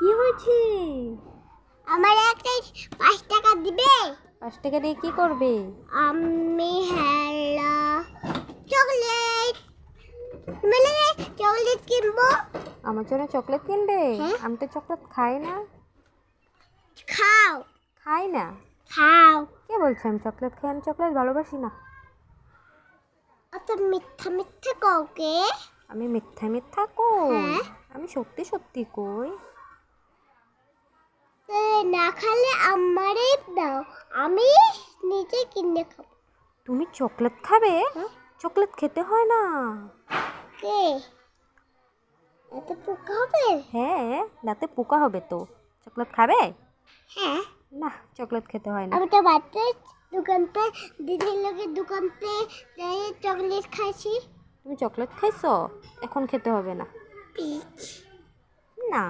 কি হয়েছে? আমার একটা 5 টাকা দিবে? 5 টাকা দিয়ে কি করবে? আমি হ্যালো চকলেট মানে চকলেট কিনবো। আমার জন্য চকলেট কিনবে? হ্যাঁ। আমি তো চকলেট খাই না। খাও খাই না? খাও। কে বলছে আমি চকলেট খাই? আমি চকলেট ভালোবাসি না। অত মিথ্যা মিথ্যা কাউকে। আমি মিথ্যা মিথ্যা কই? হ্যাঁ। আমি সত্যি সত্যি কই। না খেলে আমারে দাও, আমি নিজে কিনে খাবো। তুমি চকলেট খাবে? হ্যাঁ। চকলেট খেতে হয় না। কে এত পোকা হবে? হ্যাঁ, দাঁতে পোকা হবে তো। চকলেট খাবে? হ্যাঁ। না, চকলেট খেতে হয় না। আমি তো বাড়িতে দোকান পে দিদির লোকের দোকান পে যাই চকলেট খাইছি। তুমি চকলেট খাইছো? এখন খেতে হবে না। পিচ না।